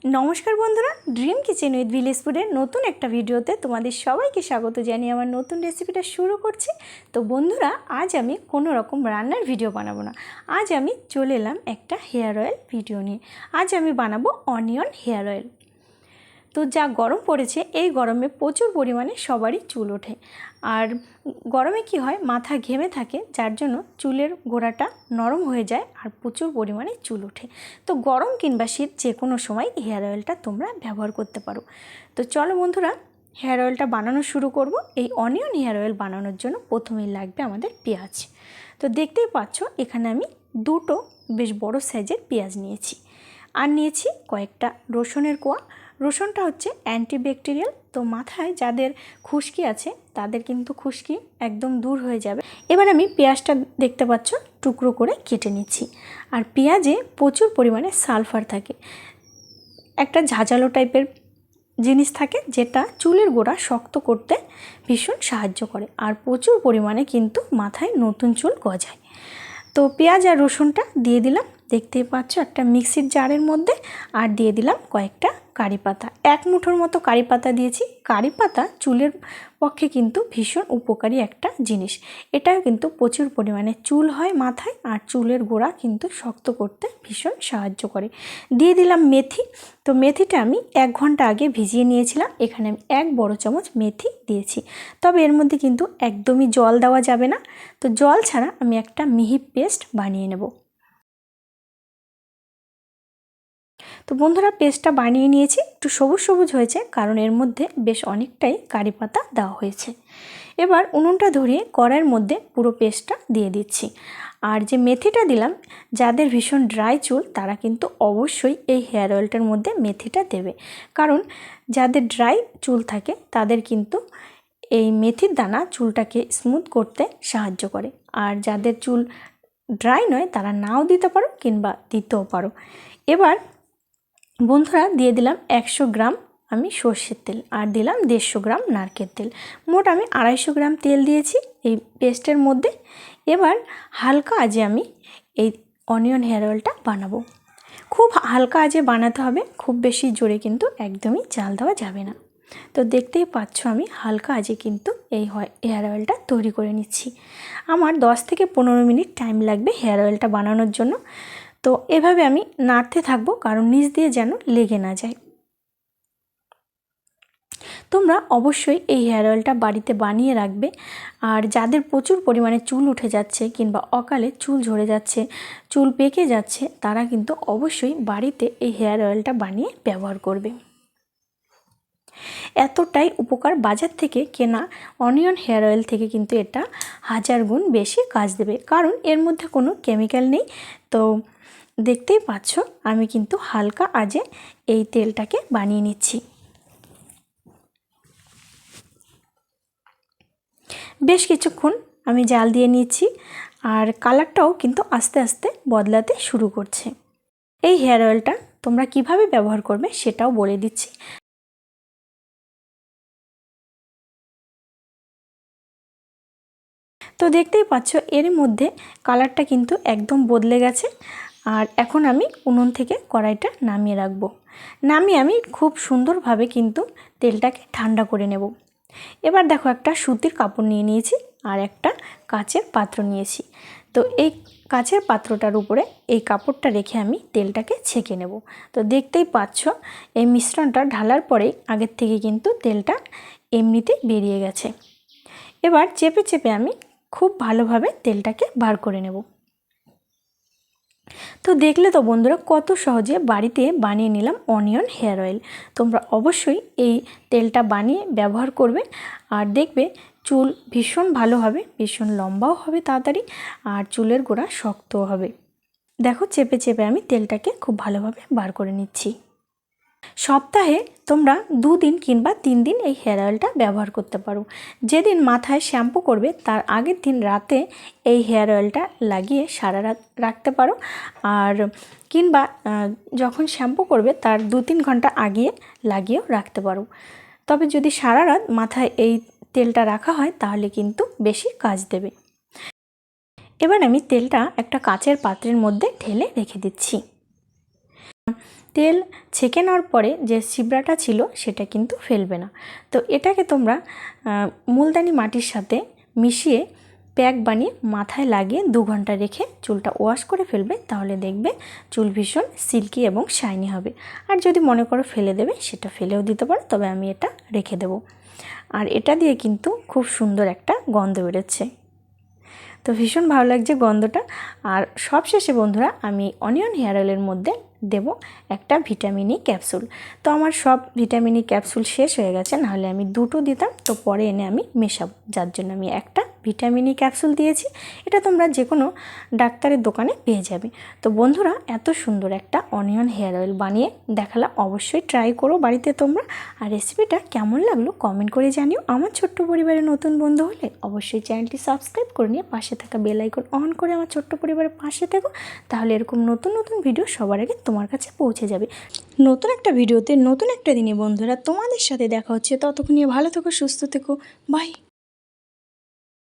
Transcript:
নমস্কার বন্ধুরা, dream kitchen with village ফুডের নতুন একটা ভিডিওতে তোমাদের সবাইকে স্বাগত জানিয়ে আমার নতুন রেসিপিটা শুরু করছি। তো বন্ধুরা, আজ আমি কোনো রকম রান্নার ভিডিও বানাবো না। আজ আমি চলে এলাম একটা হেয়ার অয়েল ভিডিও নিয়ে। আজ আমি বানাবো অনিয়ন হেয়ার অয়েল। তো যা গরম পড়েছে, এই গরমে প্রচুর পরিমাণে সবারই চুল ওঠে। আর গরমে কি হয়, মাথা ঘেমে থাকে, যার জন্য চুলের গোড়াটা নরম হয়ে যায় আর প্রচুর পরিমাণে চুল ওঠে। তো গরম কিংবা শীত যে কোনো সময় হেয়ার অয়েলটা তোমরা ব্যবহার করতে পারো। তো চলো বন্ধুরা, হেয়ার অয়েলটা বানানো শুরু করব। এই অনিয়ন হেয়ার অয়েল বানানোর জন্য প্রথমেই লাগবে আমাদের পেঁয়াজ। তো দেখতেই পাচ্ছ, এখানে আমি দুটো বেশ বড় সাইজের পেঁয়াজ নিয়েছি। আর নিয়েছি কয়েকটা রসুনের কোয়া। রসুনটা হচ্ছে অ্যান্টিব্যাকটেরিয়াল। তো মাথায় যাদের খুশকি আছে তাদের কিন্তু খুশকি একদম দূর হয়ে যাবে। এবার আমি পেঁয়াজটা দেখতে পাচ্ছ টুকরো করে কেটে নিচ্ছি। আর পেঁয়াজে প্রচুর পরিমাণে সালফার থাকে, একটা ঝাঁঝালো টাইপের জিনিস থাকে, যেটা চুলের গোড়া শক্ত করতে ভীষণ সাহায্য করে। আর প্রচুর পরিমাণে কিন্তু মাথায় নতুন চুল গজায়। তো পেঁয়াজ আর রসুনটা দিয়ে দিলাম, দেখতেই পাচ্ছ, একটা মিক্সির জারের মধ্যে। আর দিয়ে দিলাম কয়েকটা কারি পাতা, এক মুঠোর মতো কারি পাতা দিয়েছি। কারি পাতা চুলের পক্ষে কিন্তু ভীষণ উপকারী একটা জিনিস। এটাও কিন্তু প্রচুর পরিমাণে চুল হয় মাথায়, আর চুলের গোড়া কিন্তু শক্ত করতে ভীষণ সাহায্য করে। দিয়ে দিলাম মেথি। তো মেথিটা আমি 1 ঘন্টা আগে ভিজিয়ে নিয়েছিলাম। এখানে আমি 1 বড় চামচ মেথি দিয়েছি। তবে এর মধ্যে কিন্তু একদমই জল দেওয়া যাবে না। তো জল ছাড়া আমি একটা মিহি পেস্ট বানিয়ে নেব। তো বন্ধুরা, পেস্টটা বানিয়ে নিয়েছি। একটু সবুজ সবুজ হয়েছে, কারণ এর মধ্যে বেশ অনেকটাই কারি পাতা দেওয়া হয়েছে। এবার উনুনটা ধরিয়ে কড়াইয়ের মধ্যে পুরো পেস্টটা দিয়ে দিচ্ছি। আর যে মেথিটা দিলাম, যাদের ভীষণ ড্রাই চুল তারা কিন্তু অবশ্যই এই হেয়ার অয়েলটার মধ্যে মেথিটা দেবে। কারণ যাদের ড্রাই চুল থাকে তাদের কিন্তু এই মেথির দানা চুলটাকে স্মুথ করতে সাহায্য করে। আর যাদের চুল ড্রাই নয় তারা নাও দিতে পারো কিংবা দিতেও পারো। এবার বন্ধুরা দিয়ে দিলাম 100 গ্রাম আমি সর্ষের তেল, আর দিলাম 150 গ্রাম নারকেল তেল। মোট আমি 250 গ্রাম তেল দিয়েছি এই পেস্টের মধ্যে। এবার হালকা আঁচে আমি এই অনিয়ন হেয়ার অয়েলটা বানাবো। খুব হালকা আঁচে বানাতে হবে, খুব বেশি জোরে কিন্তু একদমই জাল দেওয়া যাবে না। তো দেখতেই পাচ্ছ, আমি হালকা আঁচে কিন্তু এই হেয়ার অয়েলটা তৈরি করে নিচ্ছি। আমার 10 থেকে 15 মিনিট টাইম লাগবে হেয়ার অয়েলটা বানানোর জন্য। তো এভাবে আমি নাড়তে থাকবো, কারণ নিচ দিয়ে যেন লেগে না যায়। তোমরা অবশ্যই এই হেয়ার অয়েলটা বাড়িতে বানিয়ে রাখবে। আর যাদের প্রচুর পরিমাণে চুল উঠে যাচ্ছে কিংবা অকালে চুল ঝরে যাচ্ছে, চুল পেকে যাচ্ছে, তারা কিন্তু অবশ্যই বাড়িতে এই হেয়ার অয়েলটা বানিয়ে ব্যবহার করবে। এতটাই উপকার, বাজার থেকে কেনা অনিয়ন হেয়ার অয়েল থেকে কিন্তু এটা 1000 গুণ বেশি কাজ দেবে, কারণ এর মধ্যে কোনো কেমিক্যাল নেই। তো দেখতেই পাচ্ছ, আমি কিন্তু হালকা আঁচে এই তেলটাকে বানিয়ে নিচ্ছি। বেশ কিছুক্ষণ আমি জাল দিয়ে নিচ্ছি, আর কালারটাও কিন্তু আস্তে আস্তে বদলাতে শুরু করছে। এই হেয়ার অয়েলটা তোমরা কিভাবে ব্যবহার করবে সেটাও বলে দিচ্ছি। তো দেখতেই পাচ্ছ, এর মধ্যে কালারটা কিন্তু একদম বদলে গেছে। আর এখন আমি উনুন থেকে কড়াইটা নামিয়ে রাখবো। নামিয়ে আমি খুব সুন্দরভাবে কিন্তু তেলটাকে ঠান্ডা করে নেব। এবার দেখো, একটা সুতির কাপড় নিয়ে নিয়েছি আর একটা কাচের পাত্র নিয়েছি। তো এই কাচের পাত্রটার উপরে এই কাপড়টা রেখে আমি তেলটাকে ছেঁকে নেব। তো দেখতেই পাচ্ছ, এই মিশ্রণটা ঢালার পরেই আগের থেকে কিন্তু তেলটা এমনিতে বেরিয়ে গেছে। এবার চেপে চেপে আমি খুব ভালোভাবে তেলটাকে বার করে নেব। তো দেখলে তো বন্ধুরা, কত সহজে বাড়িতে বানিয়ে নিলাম অনিয়ন হেয়ার অয়েল। তোমরা অবশ্যই এই তেলটা বানিয়ে ব্যবহার করবে, আর দেখবে চুল ভীষণ ভালো হবে, ভীষণ লম্বাও হবে তাড়াতাড়ি, আর চুলের গোড়া শক্তও হবে। দেখো, চেপে চেপে আমি তেলটাকে খুব ভালোভাবে বার করে নিচ্ছি। সপ্তাহে তোমরা 2 দিন কিংবা 3 দিন এই হেয়ার অয়েলটা ব্যবহার করতে পারো। যেদিন মাথায় শ্যাম্পু করবে তার আগের দিন রাতে এই হেয়ার অয়েলটা লাগিয়ে সারা রাত রাখতে পারো। আর কিংবা যখন শ্যাম্পু করবে তার 2-3 ঘন্টা আগে লাগিয়েও রাখতে পারো। তবে যদি সারা রাত মাথায় এই তেলটা রাখা হয় তাহলে কিন্তু বেশি কাজ দেবে। এবার আমি তেলটা একটা কাচের পাত্রের মধ্যে ঢেলে রেখে দিচ্ছি। তেল ছেঁকে নেওয়ার পরে যে ছিবড়াটা ছিল সেটা কিন্তু ফেলবে না। তো এটাকে তোমরা মুলতানি মাটির সাথে মিশিয়ে প্যাক বানিয়ে মাথায় লাগিয়ে 2 ঘন্টা রেখে চুলটা ওয়াশ করে ফেলবে, তাহলে দেখবে চুল ভীষণ সিল্কি এবং শাইনি হবে। আর যদি মনে করো ফেলে দেবে, সেটা ফেলেও দিতে পারো, তবে আমি এটা রেখে দেব। আর এটা দিয়ে কিন্তু খুব সুন্দর একটা গন্ধ বেরোচ্ছে, তো ভীষণ ভালো লাগছে গন্ধটা। আর সবশেষে বন্ধুরা আমি অনিয়ন হেয়ার অয়েলের মধ্যে দেব একটা ভিটামিন ই ক্যাপসুল। তো আমার সব ভিটামিন ই ক্যাপসুল শেষ হয়ে গেছে, নাহলে আমি 2টো দিতাম, তো পরে এনে আমি মেশাবো, যার জন্য আমি একটা ভিটামিন ই ক্যাপসুল দিয়েছি। এটা তোমরা যে কোনো ডাক্তারের দোকানে পেয়ে যাবে। তো বন্ধুরা, এত সুন্দর একটা অনিয়ন হেয়ার অয়েল বানিয়ে দেখালাম, অবশ্যই ট্রাই করো বাড়িতে তোমরা। আর রেসিপিটা কেমন লাগলো কমেন্ট করে জানিও। আমার ছোট্ট পরিবারের নতুন বন্ধু হলে অবশ্যই চ্যানেলটি সাবস্ক্রাইব করে নিয়ে পাশে থাকা বেল আইকন অন করে আমার ছোট্ট পরিবারের পাশে থেকো, তাহলে এরকম নতুন নতুন ভিডিও সবার আগে তোমার কাছে পৌঁছে যাবে। নতুন একটা ভিডিওতে নতুন একটা দিনে বন্ধুরা তোমাদের সাথে দেখা হচ্ছে। ততক্ষণ ভালো থেকো, সুস্থ থেকো, বাই।